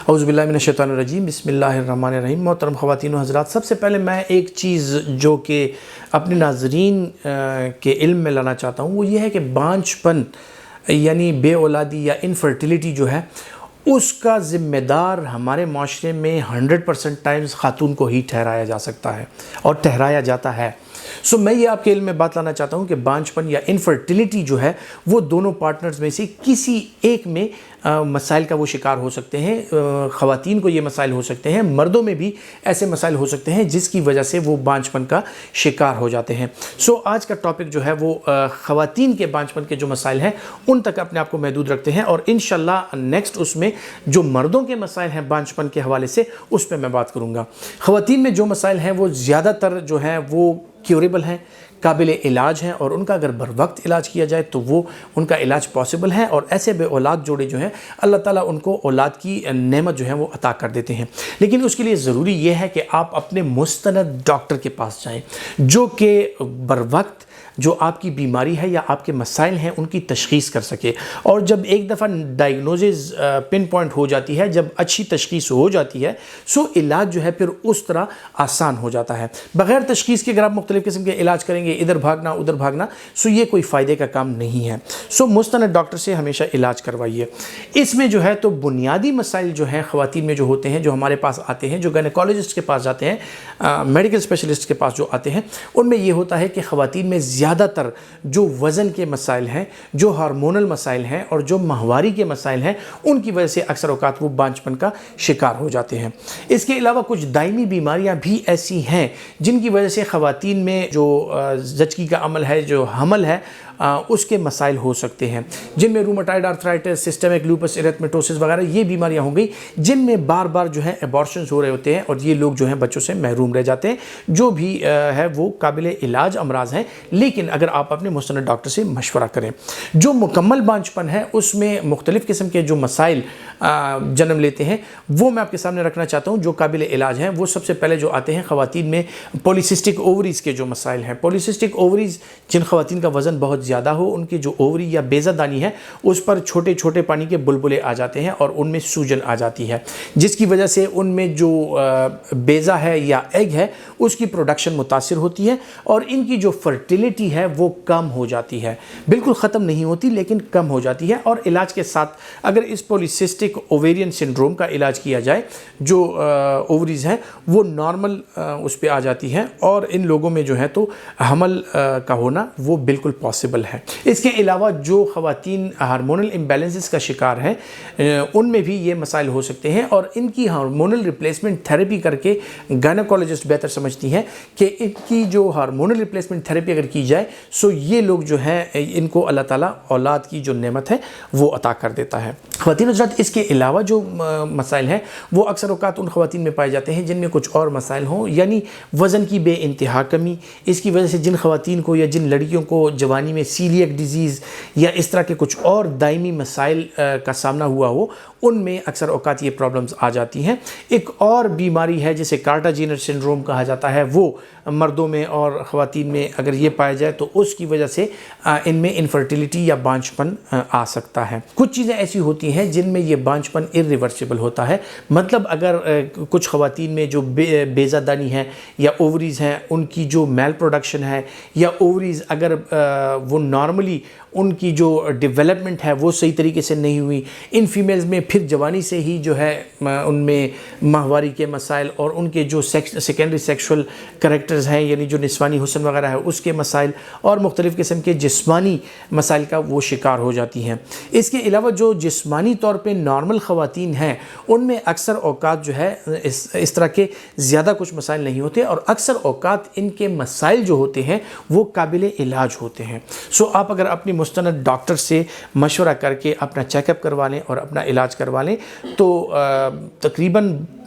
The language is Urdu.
اعوذ باللہ من الشیطان الرجیم، بسم اللہ الرحمن الرحیم۔ محترم خواتین و حضرات، سب سے پہلے میں ایک چیز جو کہ اپنے ناظرین کے علم میں لانا چاہتا ہوں وہ یہ ہے کہ بانجھ پن یعنی بے اولادی یا انفرٹیلیٹی جو ہے اس کا ذمہ دار ہمارے معاشرے میں 100% ٹائمز خاتون کو ہی ٹھہرایا جا سکتا ہے اور ٹھہرایا جاتا ہے۔ میں یہ آپ کے علم میں بات لانا چاہتا ہوں کہ بانجھ پن یا انفرٹیلیٹی جو ہے وہ دونوں پارٹنرز میں سے کسی ایک میں مسائل کا وہ شکار ہو سکتے ہیں۔ خواتین کو یہ مسائل ہو سکتے ہیں، مردوں میں بھی ایسے مسائل ہو سکتے ہیں جس کی وجہ سے وہ بانجھ پن کا شکار ہو جاتے ہیں۔ آج کا ٹاپک جو ہے وہ خواتین کے بانجھ پن کے جو مسائل ہیں ان تک اپنے آپ کو محدود رکھتے ہیں، اور انشاءاللہ نیکسٹ اس میں جو مردوں کے مسائل ہیں بانجھ پن کے حوالے سے اس پہ میں بات کروں گا۔ خواتین میں جو مسائل ہیں وہ زیادہ تر جو ہیں وہ کیوریبل ہیں، قابل علاج ہیں، اور ان کا اگر بر وقت علاج کیا جائے تو وہ ان کا علاج پاسبل ہے، اور ایسے بے اولاد جوڑے جو ہیں اللہ تعالیٰ ان کو اولاد کی نعمت جو ہے وہ عطا کر دیتے ہیں۔ لیکن اس کے لیے ضروری یہ ہے کہ آپ اپنے مستند ڈاکٹر کے پاس جائیں جو کہ بر وقت جو آپ کی بیماری ہے یا آپ کے مسائل ہیں ان کی تشخیص کر سکے، اور جب ایک دفعہ ڈائگنوزز پن پوائنٹ ہو جاتی ہے، جب اچھی تشخیص ہو جاتی ہے علاج جو ہے پھر اس طرح آسان ہو جاتا ہے۔ بغیر تشخیص کے اگر آپ مختلف قسم کے علاج کریں گے، ادھر بھاگنا ادھر بھاگنا، یہ کوئی فائدے کا کام نہیں ہے۔ مستند ڈاکٹر سے ہمیشہ علاج کروائیے۔ اس میں جو ہے تو بنیادی مسائل جو ہیں خواتین میں جو ہوتے ہیں، جو ہمارے پاس آتے ہیں، جو گائنیکالوجسٹ کے پاس جاتے ہیں، میڈیکل اسپیشلسٹ کے پاس جو آتے ہیں، ان میں یہ ہوتا ہے کہ خواتین میں زیادہ تر جو وزن کے مسائل ہیں، جو ہارمونل مسائل ہیں اور جو ماہواری کے مسائل ہیں ان کی وجہ سے اکثر اوقات وہ بانجھ پن کا شکار ہو جاتے ہیں۔ اس کے علاوہ کچھ دائمی بیماریاں بھی ایسی ہیں جن کی وجہ سے خواتین میں جو زچگی کا عمل ہے، جو حمل ہے، اس کے مسائل ہو سکتے ہیں، جن میں روماٹائڈ آرتھرائٹس، سسٹمک لوپس ایریتھمیٹوسس وغیرہ یہ بیماریاں ہوں گئی جن میں بار بار جو ہے ایبارشنز ہو رہے ہوتے ہیں، اور یہ لوگ جو ہیں بچوں سے محروم رہ جاتے ہیں، جو بھی ہے وہ قابل علاج امراض ہیں، لیکن اگر آپ اپنے مستند ڈاکٹر سے مشورہ کریں۔ جو مکمل بانجھ پن ہے اس میں مختلف قسم کے جو مسائل جنم لیتے ہیں وہ میں آپ کے سامنے رکھنا چاہتا ہوں جو قابل علاج ہیں۔ وہ سب سے پہلے جو آتے ہیں خواتین میں پولیسسٹک اووریز کے جو مسائل ہیں۔ پولیسسٹک اووریز جن خواتین کا وزن بہت زیادہ ہو، ان کی جو اووری یا بیضہ دانی ہے اس پر چھوٹے چھوٹے پانی کے بلبلے آ جاتے ہیں اور ان میں سوجن آ جاتی ہے، جس کی وجہ سے ان میں جو بیضہ ہے یا ایگ ہے اس کی پروڈکشن متاثر ہوتی ہے، اور ان کی جو فرٹیلیٹی ہے وہ کم ہو جاتی ہے، بالکل ختم نہیں ہوتی لیکن کم ہو جاتی ہے۔ اور علاج کے ساتھ اگر اس پولیسسٹک اوویرین سنڈروم کا علاج کیا جائے، جو اووریز ہیں وہ نارمل اس پہ آ جاتی ہیں، اور ان لوگوں میں جو ہے تو حمل کا ہونا وہ بالکل پاسبل ہے۔ اس کے علاوہ جو خواتین ہارمونل امبیلنسز کا شکار ہیں ان میں بھی یہ مسائل ہو سکتے ہیں، اور ان کی ہارمونل ریپلیسمنٹ تھیراپی کر کے گائنیکالوجسٹ بہتر سمجھتی ہیں کہ ان کی جو ہارمونل ریپلیسمنٹ تھیراپی اگر کی جائے یہ لوگ جو ہیں ان کو اللہ تعالیٰ اولاد کی جو نعمت ہے وہ عطا کر دیتا ہے۔ خواتین حضرات، اس کے علاوہ جو مسائل ہیں وہ اکثر اوقات ان خواتین میں پائے جاتے ہیں جن میں کچھ اور مسائل ہوں، یعنی وزن کی بے انتہا کمی۔ اس کی وجہ سے جن خواتین کو یا جن لڑکیوں کو جوانی میں سیلیک ڈیزیز یا اس طرح کے کچھ اور دائمی مسائل کا سامنا ہوا ہو، ان میں اکثر اوقات یہ پرابلمز آ جاتی ہیں۔ ایک اور بیماری ہے جسے کارٹاجینر سنڈروم کہا جاتا ہے، وہ مردوں میں اور خواتین میں اگر یہ پایا جائے تو اس کی وجہ سے ان میں انفرٹیلیٹی یا بانجھ پن آ سکتا ہے۔ کچھ چیزیں ایسی ہوتی ہیں جن میں یہ بانجھ پن irreversible ہوتا ہے، مطلب اگر کچھ خواتین میں جو بیضہ دانی ہے یا اووریز ہیں ان کی جو میل پروڈکشن ہے، یا اووریز اگر وہ نارملی ان کی جو ڈیولپمنٹ ہے وہ صحیح طریقے سے نہیں ہوئی، ان فیمیلز میں پھر جوانی سے ہی جو ہے ان میں ماہواری کے مسائل اور ان کے جو سیکنڈری سیکشول کریکٹرز ہیں، یعنی جو نسوانی حسن وغیرہ ہے اس کے مسائل اور مختلف قسم کے جسمانی مسائل کا وہ شکار ہو جاتی ہیں۔ اس کے علاوہ جو جسمانی طور پہ نارمل خواتین ہیں ان میں اکثر اوقات جو ہے اس طرح کے زیادہ کچھ مسائل نہیں ہوتے، اور اکثر اوقات ان کے مسائل جو ہوتے ہیں وہ قابل علاج ہوتے ہیں۔ آپ اگر اپنی مستند ڈاکٹر سے مشورہ کر کے اپنا چیک اپ کروا لیں اور اپنا علاج کروا لیں تو تقریباً